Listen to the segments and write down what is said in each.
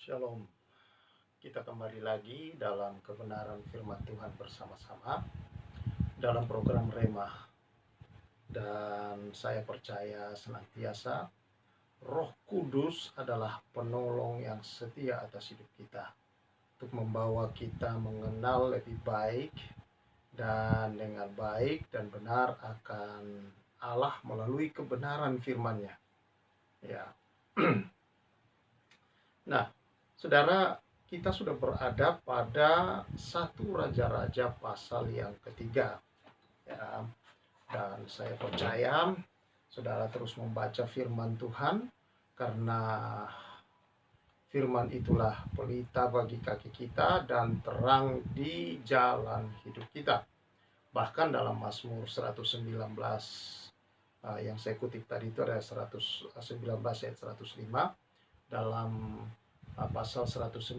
Shalom, kita kembali lagi dalam kebenaran firman Tuhan bersama-sama dalam program Rema. Dan saya percaya senantiasa Roh Kudus adalah penolong yang setia atas hidup kita untuk membawa kita mengenal lebih baik dan dengan baik dan benar akan Allah melalui kebenaran firman-Nya. Ya. Nah, saudara, kita sudah berada pada 1 Raja-Raja pasal yang ketiga, ya. Dan saya percaya saudara terus membaca firman Tuhan, karena firman itulah pelita bagi kaki kita dan terang di jalan hidup kita. Bahkan dalam Mazmur 119 yang saya kutip tadi itu ada 119 ayat 105, dalam pasal 119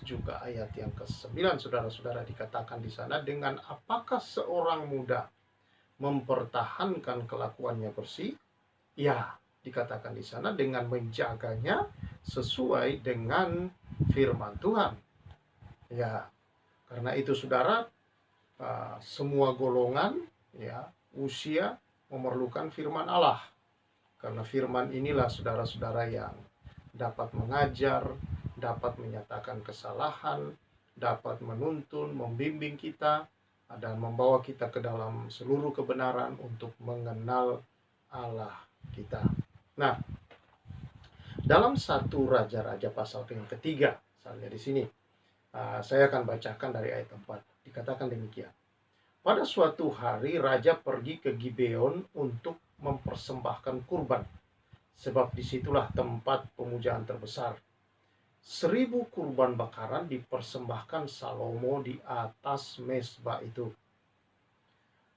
juga ayat yang ke-9, saudara-saudara, dikatakan di sana, dengan apakah seorang muda mempertahankan kelakuannya bersih? Ya, dikatakan di sana dengan menjaganya sesuai dengan firman Tuhan. Ya, karena itu saudara, semua golongan, ya, usia memerlukan firman Allah. Karena firman inilah saudara-saudara yang dapat mengajar, dapat menyatakan kesalahan, dapat menuntun, membimbing kita, dan membawa kita ke dalam seluruh kebenaran untuk mengenal Allah kita. Nah, dalam 1 Raja-Raja pasal yang ketiga, misalnya di sini, saya akan bacakan dari ayat 4. Dikatakan demikian. Pada suatu hari raja pergi ke Gibeon untuk mempersembahkan kurban, sebab disitulah tempat pemujaan terbesar. 1.000 kurban bakaran dipersembahkan Salomo di atas mezbah itu.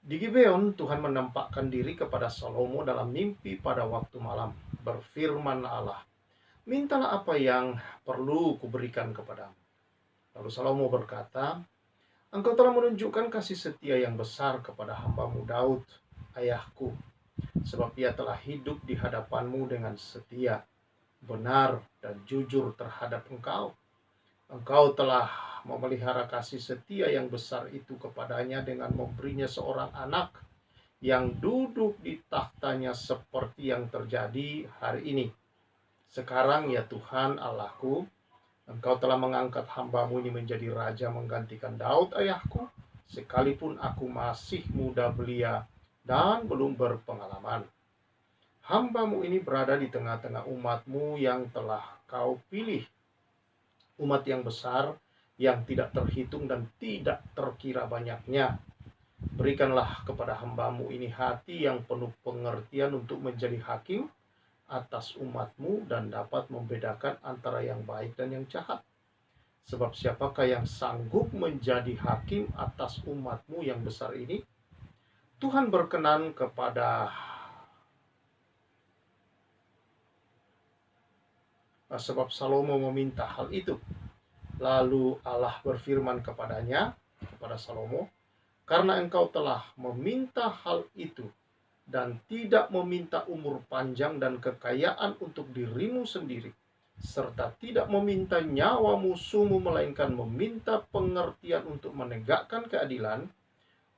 Di Gibeon, Tuhan menampakkan diri kepada Salomo dalam mimpi pada waktu malam. Berfirman Allah, mintalah apa yang perlu kuberikan kepadamu. Lalu Salomo berkata, engkau telah menunjukkan kasih setia yang besar kepada hambamu Daud, ayahku, sebab ia telah hidup di hadapanmu dengan setia, benar, dan jujur terhadap engkau. Engkau telah memelihara kasih setia yang besar itu kepadanya dengan memberinya seorang anak yang duduk di tahtanya seperti yang terjadi hari ini. Sekarang ya Tuhan Allahku, engkau telah mengangkat hambamu ini menjadi raja menggantikan Daud ayahku, sekalipun aku masih muda belia dan belum berpengalaman. Hambamu ini berada di tengah-tengah umatmu yang telah kau pilih, umat yang besar, yang tidak terhitung dan tidak terkira banyaknya. Berikanlah kepada hambamu ini hati yang penuh pengertian untuk menjadi hakim atas umatmu dan dapat membedakan antara yang baik dan yang jahat. Sebab siapakah yang sanggup menjadi hakim atas umatmu yang besar ini? Tuhan berkenan kepada sebab Salomo meminta hal itu. Lalu Allah berfirman kepadanya, kepada Salomo, karena engkau telah meminta hal itu dan tidak meminta umur panjang dan kekayaan untuk dirimu sendiri, serta tidak meminta nyawa musuhmu, melainkan meminta pengertian untuk menegakkan keadilan,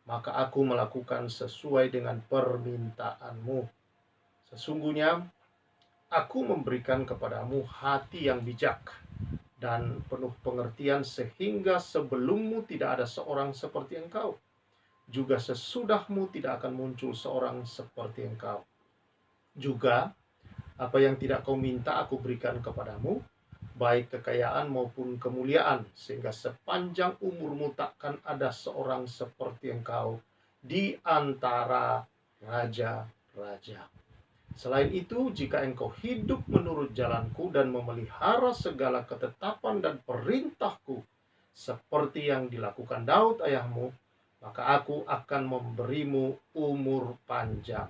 maka aku melakukan sesuai dengan permintaanmu. Sesungguhnya aku memberikan kepadamu hati yang bijak dan penuh pengertian, sehingga sebelummu tidak ada seorang seperti engkau, juga sesudahmu tidak akan muncul seorang seperti engkau. Juga apa yang tidak kau minta aku berikan kepadamu, baik kekayaan maupun kemuliaan, sehingga sepanjang umurmu takkan ada seorang seperti engkau di antara raja-raja. Selain itu, jika engkau hidup menurut jalanku dan memelihara segala ketetapan dan perintahku seperti yang dilakukan Daud ayahmu, maka aku akan memberimu umur panjang.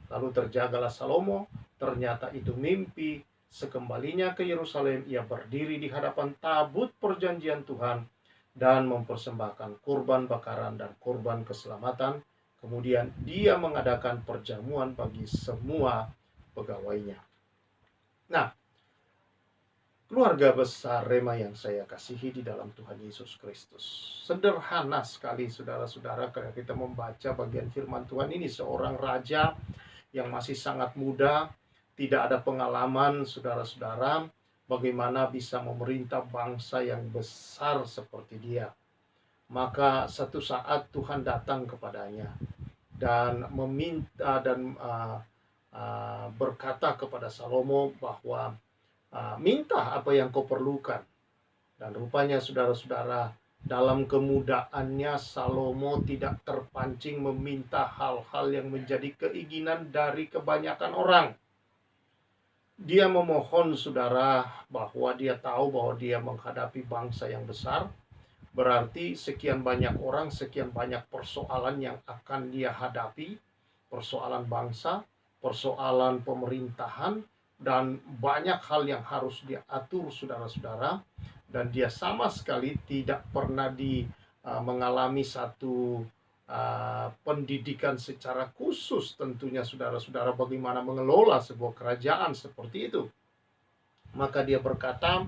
Lalu terjagalah Salomo, ternyata itu mimpi. Sekembalinya ke Yerusalem, ia berdiri di hadapan tabut perjanjian Tuhan dan mempersembahkan kurban bakaran dan kurban keselamatan. Kemudian dia mengadakan perjamuan bagi semua pegawainya. Nah, Keluarga besar Rema yang saya kasihi di dalam Tuhan Yesus Kristus. Sederhana sekali saudara-saudara kalau kita membaca bagian firman Tuhan ini, seorang raja yang masih sangat muda, tidak ada pengalaman saudara-saudara, bagaimana bisa memerintah bangsa yang besar seperti dia. Maka satu saat Tuhan datang kepadanya dan meminta dan berkata kepada Salomo bahwa minta apa yang kau perlukan. Dan rupanya saudara-saudara, dalam kemudaannya Salomo tidak terpancing meminta hal-hal yang menjadi keinginan dari kebanyakan orang. Dia memohon saudara bahwa dia tahu bahwa dia menghadapi bangsa yang besar. Berarti sekian banyak orang, sekian banyak persoalan yang akan dia hadapi. Persoalan bangsa, persoalan pemerintahan, dan banyak hal yang harus dia atur saudara-saudara. Dan dia sama sekali tidak pernah mengalami satu pendidikan secara khusus tentunya saudara-saudara bagaimana mengelola sebuah kerajaan seperti itu. Maka dia berkata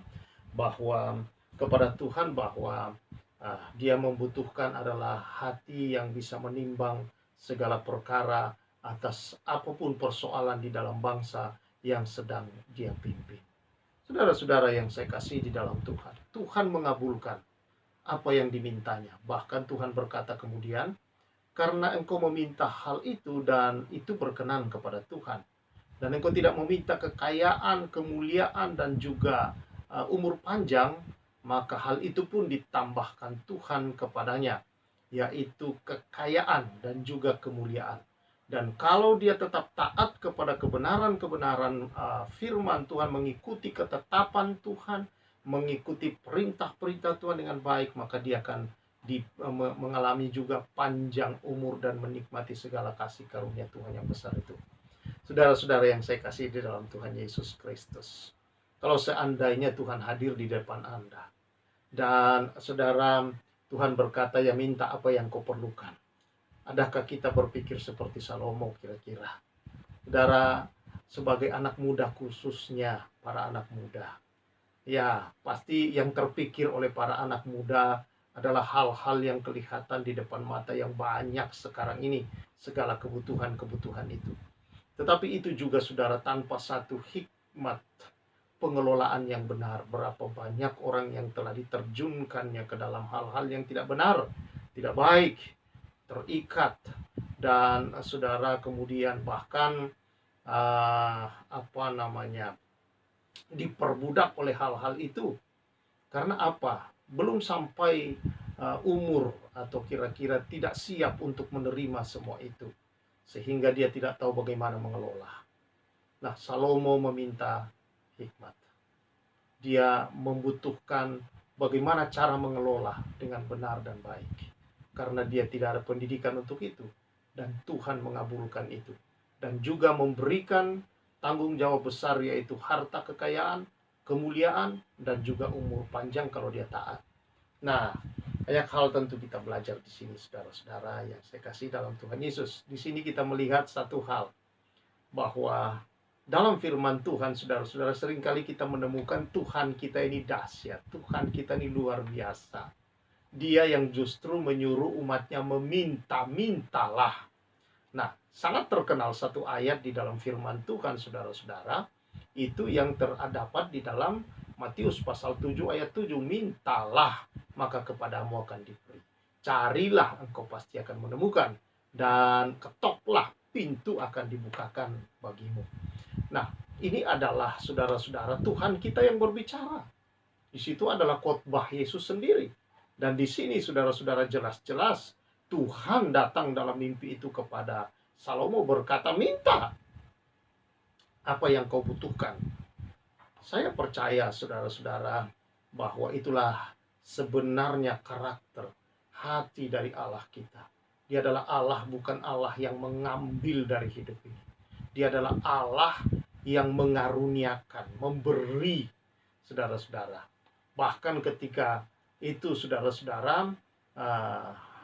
bahwa kepada Tuhan bahwa dia membutuhkan adalah hati yang bisa menimbang segala perkara atas apapun persoalan di dalam bangsa yang sedang dia pimpin. Saudara-saudara yang saya kasih di dalam Tuhan, Tuhan mengabulkan apa yang dimintanya. Bahkan Tuhan berkata kemudian, karena engkau meminta hal itu dan itu berkenan kepada Tuhan, dan engkau tidak meminta kekayaan, kemuliaan, dan juga umur panjang, maka hal itu pun ditambahkan Tuhan kepadanya, yaitu kekayaan dan juga kemuliaan. Dan kalau dia tetap taat kepada kebenaran-kebenaran firman Tuhan, mengikuti ketetapan Tuhan, mengikuti perintah-perintah Tuhan dengan baik, maka dia akan mengalami juga panjang umur dan menikmati segala kasih karunia Tuhan yang besar itu. Saudara-saudara yang saya kasih di dalam Tuhan Yesus Kristus, kalau seandainya Tuhan hadir di depan Anda, dan saudara, Tuhan berkata, ya minta apa yang kau perlukan. Adakah kita berpikir seperti Salomo kira-kira? Saudara, sebagai anak muda, khususnya para anak muda, ya pasti yang terpikir oleh para anak muda adalah hal-hal yang kelihatan di depan mata yang banyak sekarang ini, segala kebutuhan-kebutuhan itu. Tetapi itu juga saudara tanpa satu hikmat pengelolaan yang benar. Berapa banyak orang yang telah diterjunkannya ke dalam hal-hal yang tidak benar, tidak baik, terikat, dan saudara kemudian bahkan diperbudak oleh hal-hal itu. Karena apa? Belum sampai umur atau kira-kira tidak siap untuk menerima semua itu, sehingga dia tidak tahu bagaimana mengelola. Nah, Salomo meminta hikmat. Dia membutuhkan bagaimana cara mengelola dengan benar dan baik, karena dia tidak ada pendidikan untuk itu, dan Tuhan mengabulkan itu, dan juga memberikan tanggung jawab besar, yaitu harta kekayaan, kemuliaan, dan juga umur panjang kalau dia taat. Nah, banyak hal tentu kita belajar di sini, saudara-saudara yang saya kasih dalam Tuhan Yesus. Di sini kita melihat satu hal, bahwa dalam firman Tuhan, saudara-saudara, seringkali kita menemukan Tuhan kita ini dahsyat, Tuhan kita ini luar biasa. Dia yang justru menyuruh umatnya meminta-mintalah. Nah, sangat terkenal satu ayat di dalam firman Tuhan, saudara-saudara, itu yang terdapat di dalam Matius pasal 7 ayat 7. Mintalah, maka kepadamu akan diberi. Carilah, engkau pasti akan menemukan. Dan ketoklah, pintu akan dibukakan bagimu. Nah, ini adalah saudara-saudara Tuhan kita yang berbicara. Di situ adalah khotbah Yesus sendiri. Dan di sini saudara-saudara jelas-jelas Tuhan datang dalam mimpi itu kepada Salomo berkata, minta apa yang kau butuhkan. Saya percaya saudara-saudara bahwa itulah sebenarnya karakter hati dari Allah kita. Dia adalah Allah, bukan Allah yang mengambil dari hidup ini. Dia adalah Allah yang mengaruniakan, memberi, saudara-saudara. Bahkan ketika itu saudara-saudara,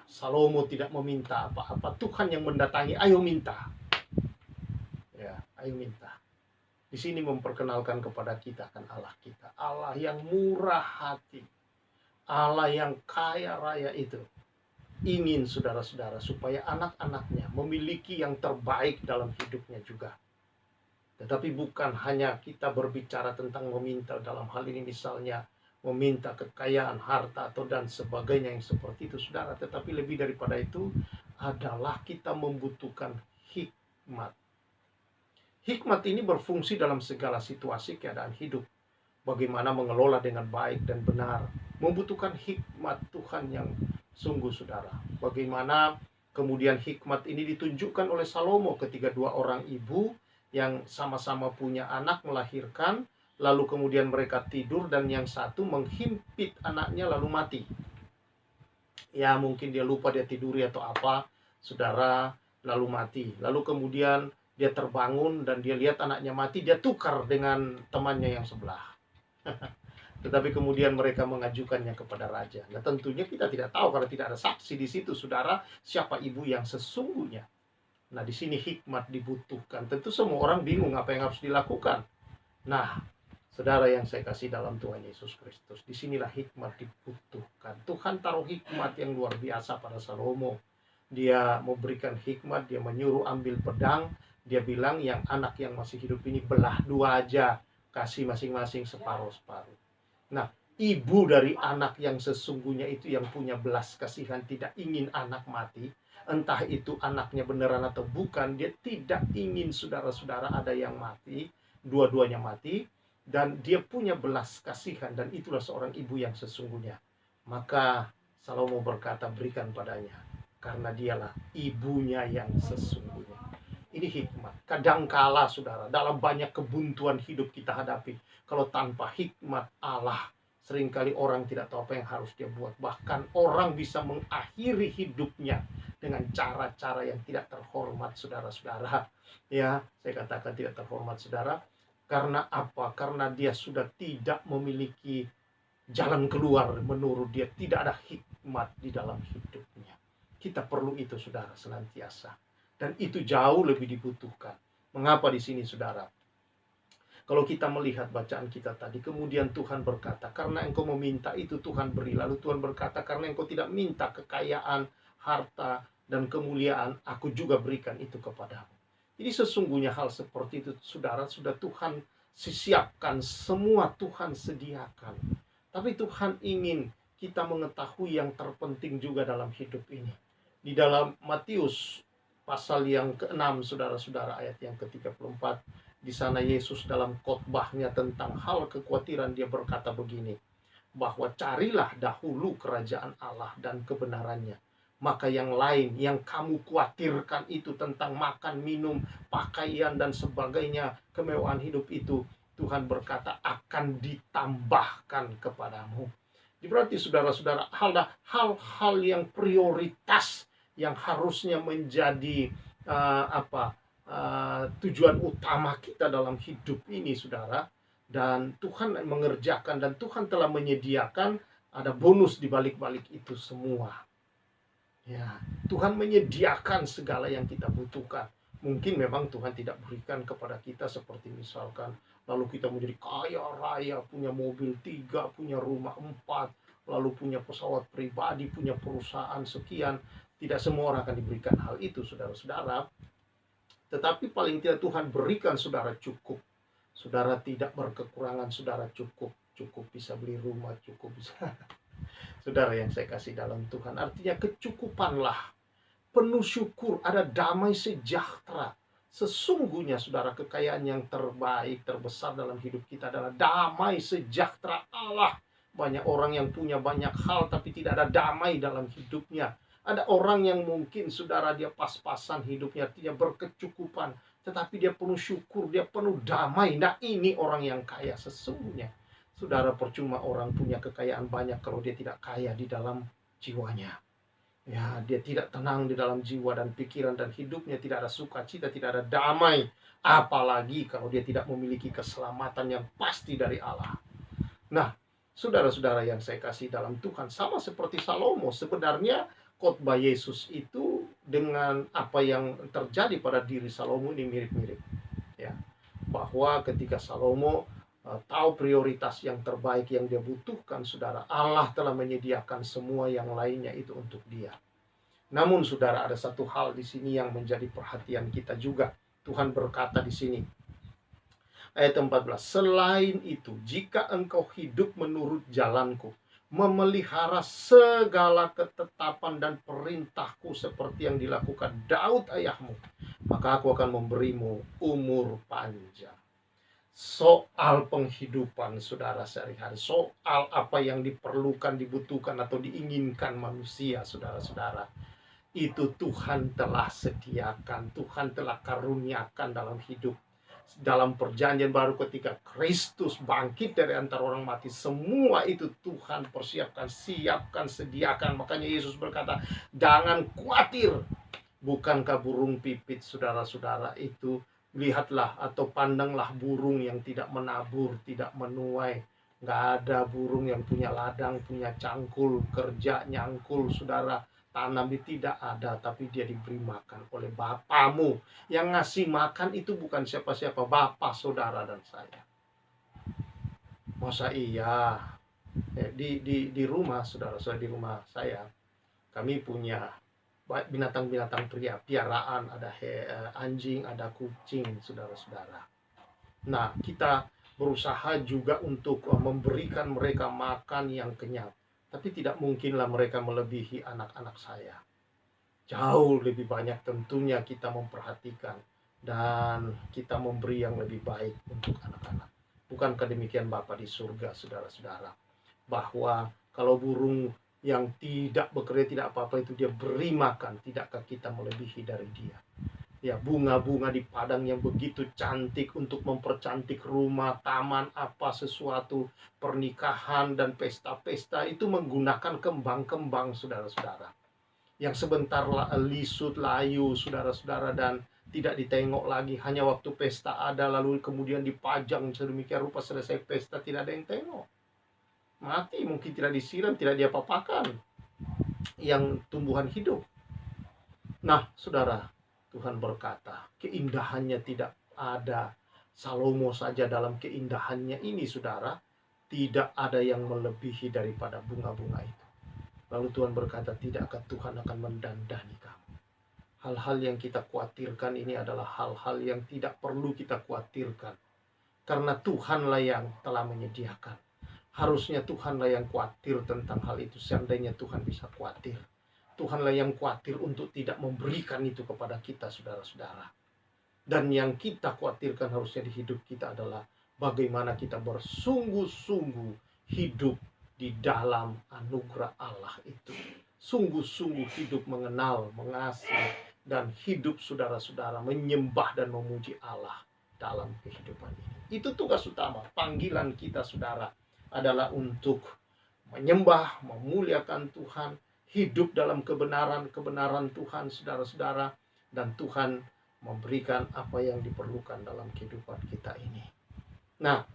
Salomo tidak meminta apa-apa, Tuhan yang mendatangi, ayo minta. Ya, ayo minta. Di sini memperkenalkan kepada kita kan Allah kita, Allah yang murah hati, Allah yang kaya raya itu ingin saudara-saudara supaya anak-anaknya memiliki yang terbaik dalam hidupnya juga. Tetapi bukan hanya kita berbicara tentang meminta dalam hal ini misalnya meminta kekayaan, harta atau dan sebagainya yang seperti itu saudara. Tetapi lebih daripada itu adalah kita membutuhkan hikmat. Hikmat ini berfungsi dalam segala situasi keadaan hidup. Bagaimana mengelola dengan baik dan benar. Membutuhkan hikmat Tuhan yang sungguh saudara. Bagaimana kemudian hikmat ini ditunjukkan oleh Salomo ketika dua orang ibu yang sama-sama punya anak melahirkan. Lalu kemudian mereka tidur dan yang satu menghimpit anaknya lalu mati. Ya mungkin dia lupa dia tiduri atau apa. Saudara lalu mati. Lalu kemudian dia terbangun dan dia lihat anaknya mati. Dia tukar dengan temannya yang sebelah. Tetapi kemudian mereka mengajukannya kepada raja. Nah tentunya kita tidak tahu karena tidak ada saksi di situ, saudara, siapa ibu yang sesungguhnya. Nah di sini hikmat dibutuhkan. Tentu semua orang bingung apa yang harus dilakukan. Nah, saudara yang saya kasih dalam Tuhan Yesus Kristus, disinilah hikmat dibutuhkan. Tuhan taruh hikmat yang luar biasa pada Salomo. Dia memberikan hikmat, dia menyuruh ambil pedang. Dia bilang yang anak yang masih hidup ini belah dua aja. Kasih masing-masing separuh-separuh. Nah, ibu dari anak yang sesungguhnya itu yang punya belas kasihan, tidak ingin anak mati. Entah itu anaknya beneran atau bukan, dia tidak ingin saudara-saudara ada yang mati, dua-duanya mati. Dan dia punya belas kasihan, dan itulah seorang ibu yang sesungguhnya. Maka Salomo berkata, berikan padanya, karena dialah ibunya yang sesungguhnya. Ini hikmat. Kadangkala saudara, dalam banyak kebuntuan hidup kita hadapi, kalau tanpa hikmat Allah, seringkali orang tidak tahu apa yang harus dia buat. Bahkan orang bisa mengakhiri hidupnya dengan cara-cara yang tidak terhormat, saudara-saudara. Ya, saya katakan tidak terhormat, saudara. Karena apa? Karena dia sudah tidak memiliki jalan keluar. Menurut dia tidak ada hikmat di dalam hidupnya. Kita perlu itu, saudara, senantiasa. Dan itu jauh lebih dibutuhkan. Mengapa di sini, saudara? Kalau kita melihat bacaan kita tadi, kemudian Tuhan berkata, karena engkau meminta itu Tuhan beri. Lalu Tuhan berkata, karena engkau tidak minta kekayaan, harta, dan kemuliaan, aku juga berikan itu kepadamu. Jadi sesungguhnya hal seperti itu, saudara, sudah Tuhan siapkan, semua Tuhan sediakan. Tapi Tuhan ingin kita mengetahui yang terpenting juga dalam hidup ini. Di dalam Matius pasal yang ke-6, saudara-saudara, ayat yang ke-34, di sana Yesus dalam khotbahnya tentang hal kekhawatiran, dia berkata begini, bahwa carilah dahulu kerajaan Allah dan kebenarannya, maka yang lain yang kamu khawatirkan itu tentang makan, minum, pakaian dan sebagainya, kemewahan hidup itu, Tuhan berkata akan ditambahkan kepadamu. Jadi berarti saudara-saudara, hal-hal yang prioritas yang harusnya menjadi tujuan utama kita dalam hidup ini, saudara. Dan Tuhan mengerjakan, dan Tuhan telah menyediakan, ada bonus di balik-balik itu semua. Ya, Tuhan menyediakan segala yang kita butuhkan. Mungkin memang Tuhan tidak berikan kepada kita seperti misalkan, lalu kita menjadi kaya raya, punya mobil 3, punya rumah 4, lalu punya pesawat pribadi, punya perusahaan sekian. Tidak semua orang akan diberikan hal itu, saudara-saudara. Tetapi paling tidak Tuhan berikan saudara cukup. Saudara tidak berkekurangan, saudara cukup. Cukup bisa beli rumah, cukup bisa. Saudara yang saya kasih dalam Tuhan, artinya kecukupanlah. Penuh syukur, ada damai sejahtera. Sesungguhnya saudara, kekayaan yang terbaik, terbesar dalam hidup kita adalah damai sejahtera Allah. Banyak orang yang punya banyak hal tapi tidak ada damai dalam hidupnya. Ada orang yang mungkin saudara dia pas-pasan hidupnya, dia berkecukupan, tetapi dia penuh syukur, dia penuh damai. Nah ini orang yang kaya sesungguhnya. Saudara, percuma orang punya kekayaan banyak kalau dia tidak kaya di dalam jiwanya. Ya, dia tidak tenang di dalam jiwa dan pikiran dan hidupnya, tidak ada sukacita, tidak ada damai. Apalagi kalau dia tidak memiliki keselamatan yang pasti dari Allah. Nah, saudara-saudara yang saya kasih dalam Tuhan, sama seperti Salomo, sebenarnya khotbah Yesus itu dengan apa yang terjadi pada diri Salomo ini mirip-mirip. Ya, bahwa ketika Salomo tahu prioritas yang terbaik yang dia butuhkan, saudara, Allah telah menyediakan semua yang lainnya itu untuk dia. Namun saudara, ada satu hal di sini yang menjadi perhatian kita juga. Tuhan berkata di sini, ayat 14, selain itu, jika engkau hidup menurut jalanku, memelihara segala ketetapan dan perintahku seperti yang dilakukan Daud ayahmu, maka aku akan memberimu umur panjang. Soal penghidupan saudara sehari-hari, soal apa yang diperlukan, dibutuhkan atau diinginkan manusia, saudara-saudara, itu Tuhan telah sediakan, Tuhan telah karuniakan dalam hidup. Dalam perjanjian baru ketika Kristus bangkit dari antara orang mati, semua itu Tuhan persiapkan, siapkan, sediakan. Makanya Yesus berkata, jangan khawatir. Bukankah burung pipit, saudara-saudara, itu lihatlah atau pandanglah burung yang tidak menabur, tidak menuai. Nggak ada burung yang punya ladang, punya cangkul, kerja nyangkul, saudara. Tanam tidak ada, tapi dia diberi makan oleh Bapamu. Yang ngasih makan itu bukan siapa-siapa, Bapa, saudara, dan saya. Masa iya? Di rumah, saudara-saudara, di rumah saya, kami punya binatang-binatang piaraan, ada anjing, ada kucing, saudara-saudara. Nah, kita berusaha juga untuk memberikan mereka makan yang kenyang. Tapi tidak mungkinlah mereka melebihi anak-anak saya. Jauh lebih banyak tentunya kita memperhatikan dan kita memberi yang lebih baik untuk anak-anak. Bukankah demikian Bapa di surga, saudara-saudara? Bahwa kalau burung yang tidak bekerja, tidak apa-apa, itu dia beri makan, tidakkah kita melebihi dari dia? Ya, bunga-bunga di padang yang begitu cantik untuk mempercantik rumah, taman, apa sesuatu, pernikahan dan pesta-pesta itu menggunakan kembang-kembang, saudara-saudara. Yang sebentar lisut, layu, saudara-saudara, dan tidak ditengok lagi. Hanya waktu pesta ada, lalu kemudian dipajang sedemikian rupa, selesai pesta tidak ada yang tengok. Mati, mungkin tidak disiram, tidak diapa-apakan. Yang tumbuhan hidup. Nah, saudara, Tuhan berkata, keindahannya tidak ada. Salomo saja dalam keindahannya ini, saudara, tidak ada yang melebihi daripada bunga-bunga itu. Lalu Tuhan berkata, tidakkah Tuhan akan mendandani kamu? Hal-hal yang kita khawatirkan ini adalah hal-hal yang tidak perlu kita khawatirkan. Karena Tuhanlah yang telah menyediakan. Harusnya Tuhanlah yang khawatir tentang hal itu. Seandainya Tuhan bisa khawatir, Tuhanlah yang khawatir untuk tidak memberikan itu kepada kita, saudara-saudara. Dan yang kita khawatirkan harusnya di hidup kita adalah bagaimana kita bersungguh-sungguh hidup di dalam anugerah Allah itu. Sungguh-sungguh hidup mengenal, mengasihi, dan hidup, saudara-saudara, menyembah dan memuji Allah dalam kehidupan ini. Itu tugas utama. Panggilan kita, saudara, adalah untuk menyembah, memuliakan Tuhan, hidup dalam kebenaran Tuhan, saudara-saudara, dan Tuhan memberikan apa yang diperlukan dalam kehidupan kita ini. Nah,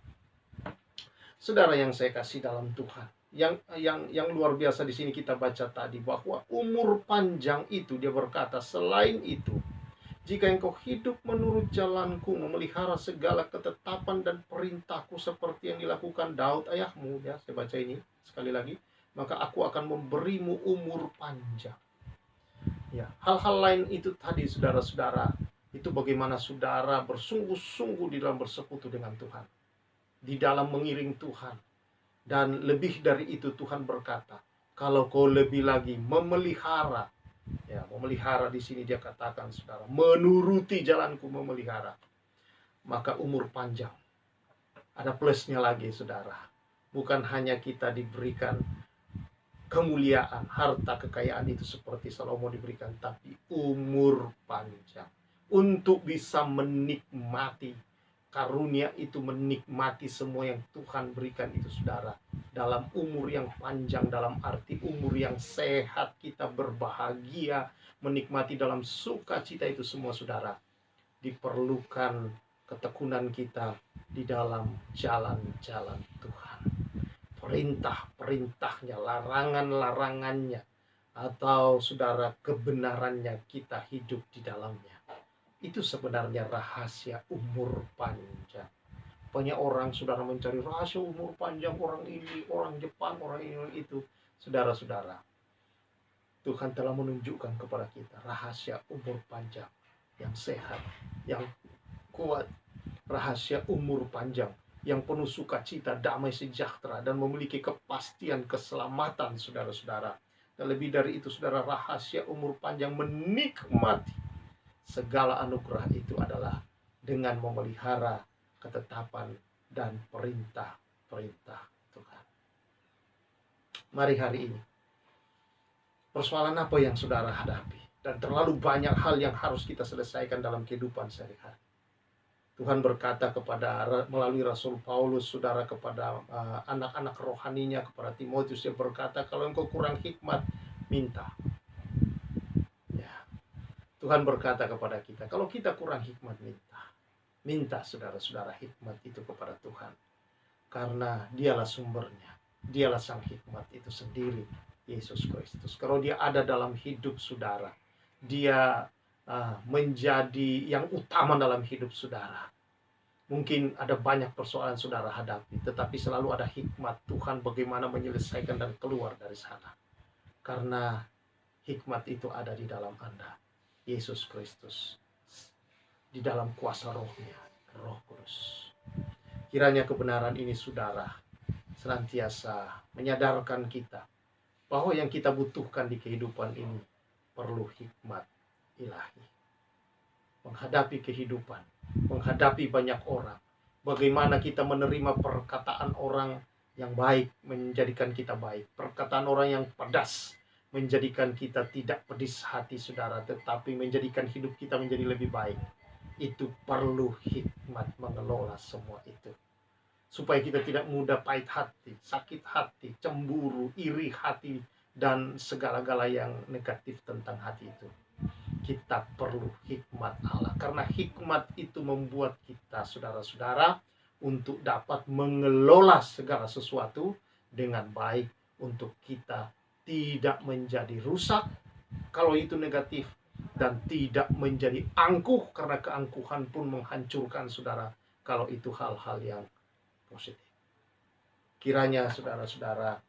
saudara yang saya kasih dalam Tuhan, yang luar biasa di sini kita baca tadi bahwa umur panjang itu, dia berkata, selain itu, jika engkau hidup menurut jalanku, memelihara segala ketetapan dan perintahku seperti yang dilakukan Daud ayahmu, ya, saya baca ini sekali lagi, maka aku akan memberimu umur panjang. Ya, hal-hal lain itu tadi, saudara-saudara, itu bagaimana saudara bersungguh-sungguh di dalam bersekutu dengan Tuhan, di dalam mengiring Tuhan. Dan lebih dari itu Tuhan berkata, kalau kau lebih lagi memelihara, ya, memelihara di sini dia katakan, saudara, menuruti jalanku, memelihara, maka umur panjang. Ada plusnya lagi, saudara. Bukan hanya kita diberikan kemuliaan, harta, kekayaan itu seperti Salomo diberikan, tapi umur panjang untuk bisa menikmati karunia itu, menikmati semua yang Tuhan berikan itu, saudara, dalam umur yang panjang, dalam arti umur yang sehat, kita berbahagia, menikmati dalam sukacita itu semua, saudara, diperlukan ketekunan kita di dalam jalan-jalan Tuhan. Perintah-perintahnya, larangan-larangannya, atau saudara kebenarannya, kita hidup di dalamnya. Itu sebenarnya rahasia umur panjang. Banyak orang, saudara, mencari rahasia umur panjang, orang ini, orang Jepang, orang ini, orang itu. Saudara-saudara, Tuhan telah menunjukkan kepada kita rahasia umur panjang yang sehat, yang kuat, rahasia umur panjang yang penuh sukacita, damai sejahtera, dan memiliki kepastian keselamatan, saudara-saudara. Dan lebih dari itu, saudara, rahasia umur panjang menikmati segala anugerah itu adalah dengan memelihara ketetapan dan perintah-perintah Tuhan. Mari hari ini, persoalan apa yang saudara hadapi? Dan terlalu banyak hal yang harus kita selesaikan dalam kehidupan sehari-hari. Tuhan berkata melalui Rasul Paulus, saudara, kepada anak-anak rohaninya, kepada Timotius, dia berkata, kalau engkau kurang hikmat, minta. Ya. Tuhan berkata kepada kita, kalau kita kurang hikmat, minta. Minta, saudara-saudara, hikmat itu kepada Tuhan. Karena dialah sumbernya. Dialah sang hikmat itu sendiri, Yesus Kristus. Kalau dia ada dalam hidup saudara, dia menjadi yang utama dalam hidup saudara. Mungkin ada banyak persoalan saudara hadapi, tetapi selalu ada hikmat Tuhan bagaimana menyelesaikan dan keluar dari sana. Karena hikmat itu ada di dalam Anda, Yesus Kristus, di dalam kuasa Roh-Nya, Roh Kudus. Kiranya kebenaran ini, saudara, senantiasa menyadarkan kita bahwa yang kita butuhkan di kehidupan ini perlu hikmat ilahi. Menghadapi kehidupan, menghadapi banyak orang, bagaimana kita menerima perkataan orang yang baik menjadikan kita baik, perkataan orang yang pedas menjadikan kita tidak pedis hati, saudara, tetapi menjadikan hidup kita menjadi lebih baik. Itu perlu hikmat mengelola semua itu, supaya kita tidak mudah pahit hati, sakit hati, cemburu, iri hati, dan segala-gala yang negatif tentang hati itu. Kita perlu hikmat Allah, karena hikmat itu membuat kita, saudara-saudara, untuk dapat mengelola segala sesuatu dengan baik, untuk kita tidak menjadi rusak kalau itu negatif, dan tidak menjadi angkuh, karena keangkuhan pun menghancurkan, saudara, kalau itu hal-hal yang positif. Kiranya, saudara-saudara,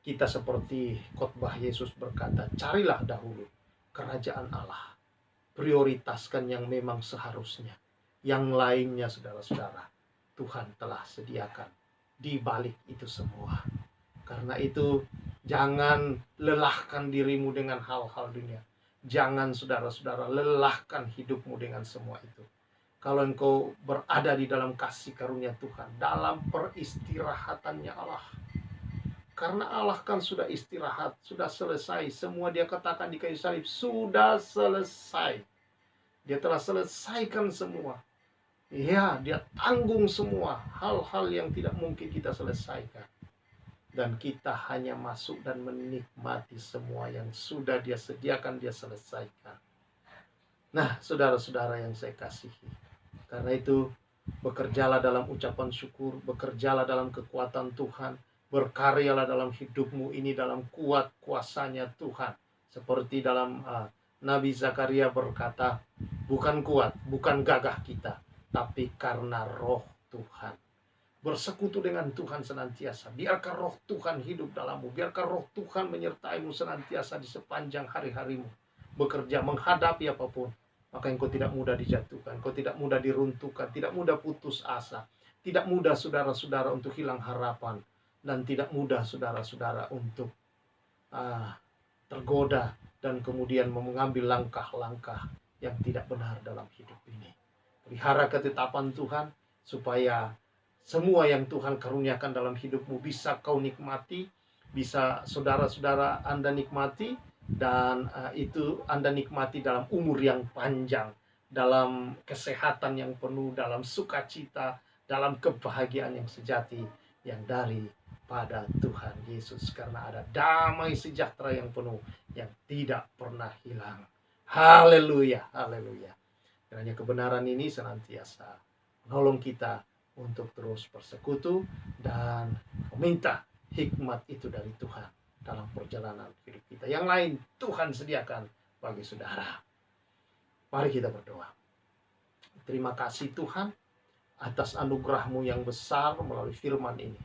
kita seperti khotbah Yesus berkata, carilah dahulu kerajaan Allah, prioritaskan yang memang seharusnya, yang lainnya, saudara-saudara, Tuhan telah sediakan di balik itu semua. Karena itu, jangan lelahkan dirimu dengan hal-hal dunia. Jangan, saudara-saudara, lelahkan hidupmu dengan semua itu. Kalau engkau berada di dalam kasih karunia Tuhan, dalam peristirahatannya Allah. Karena Allah kan sudah istirahat, sudah selesai. Semua dia katakan di kayu salib, sudah selesai. Dia telah selesaikan semua. Ya, dia tanggung semua hal-hal yang tidak mungkin kita selesaikan. Dan kita hanya masuk dan menikmati semua yang sudah dia sediakan, dia selesaikan. Nah, saudara-saudara yang saya kasihi, karena itu, bekerjalah dalam ucapan syukur, bekerjalah dalam kekuatan Tuhan, berkaryalah dalam hidupmu ini dalam kuat kuasanya Tuhan. Seperti dalam Nabi Zakaria berkata, bukan kuat, bukan gagah kita, tapi karena roh Tuhan. Bersekutu dengan Tuhan senantiasa. Biarkan roh Tuhan hidup dalammu. Biarkan roh Tuhan menyertaimu senantiasa di sepanjang hari-harimu. Bekerja menghadapi apapun. Maka engkau tidak mudah dijatuhkan, engkau tidak mudah diruntuhkan, tidak mudah putus asa, tidak mudah, saudara-saudara, untuk hilang harapan, dan tidak mudah, saudara-saudara, untuk tergoda dan kemudian mengambil langkah-langkah yang tidak benar dalam hidup ini. Pelihara ketetapan Tuhan, supaya semua yang Tuhan karuniakan dalam hidupmu bisa kau nikmati, bisa saudara-saudara Anda nikmati, dan itu Anda nikmati dalam umur yang panjang, dalam kesehatan yang penuh, dalam sukacita, dalam kebahagiaan yang sejati yang daripada Tuhan Yesus, karena ada damai sejahtera yang penuh yang tidak pernah hilang. Haleluya, haleluya. Kiranya kebenaran ini senantiasa menolong kita untuk terus bersekutu dan meminta hikmat itu dari Tuhan dalam perjalanan hidup kita. Yang lain Tuhan sediakan bagi saudara. Mari kita berdoa. Terima kasih Tuhan atas anugerah-Mu yang besar melalui firman ini.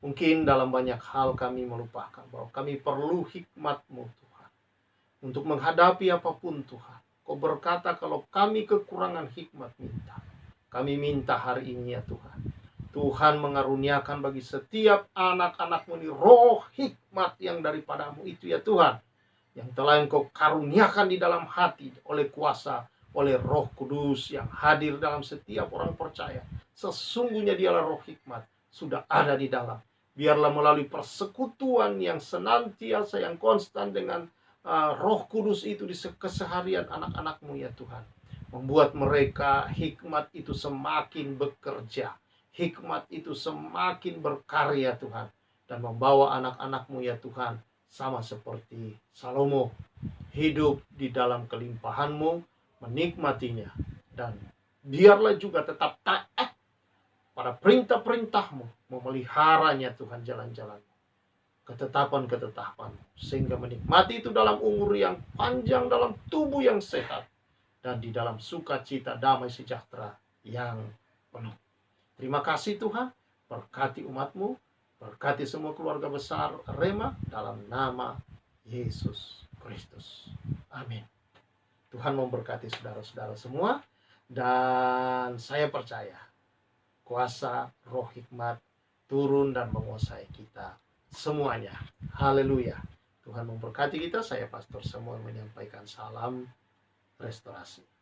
Mungkin dalam banyak hal kami melupakan bahwa kami perlu hikmat-Mu Tuhan. Untuk menghadapi apapun Tuhan. Kau berkata kalau kami kekurangan hikmat minta. Kami minta hari ini ya Tuhan. Tuhan mengaruniakan bagi setiap anak-anak-Mu ini roh hikmat yang daripada-Mu itu ya Tuhan. Yang telah Engkau karuniakan di dalam hati oleh kuasa, oleh Roh Kudus yang hadir dalam setiap orang percaya. Sesungguhnya dialah roh hikmat, sudah ada di dalam. Biarlah melalui persekutuan yang senantiasa, yang konstan dengan Roh Kudus itu di keseharian anak-anak-Mu ya Tuhan. Membuat mereka hikmat itu semakin bekerja. Hikmat itu semakin berkarya Tuhan. Dan membawa anak-anak-Mu ya Tuhan sama seperti Salomo. Hidup di dalam kelimpahan-Mu, menikmatinya. Dan biarlah juga tetap taat pada perintah-perintah-Mu. Memeliharanya Tuhan jalan-jalan. Ketetapan-ketetapan. Sehingga menikmati itu dalam umur yang panjang, dalam tubuh yang sehat. Dan di dalam sukacita, damai, sejahtera yang penuh. Terima kasih Tuhan, berkati umat-Mu, berkati semua keluarga besar Rema dalam nama Yesus Kristus. Amin. Tuhan memberkati saudara-saudara semua, dan saya percaya kuasa roh hikmat turun dan menguasai kita semuanya. Haleluya. Tuhan memberkati kita. Saya Pastor Samuel menyampaikan salam restorasi.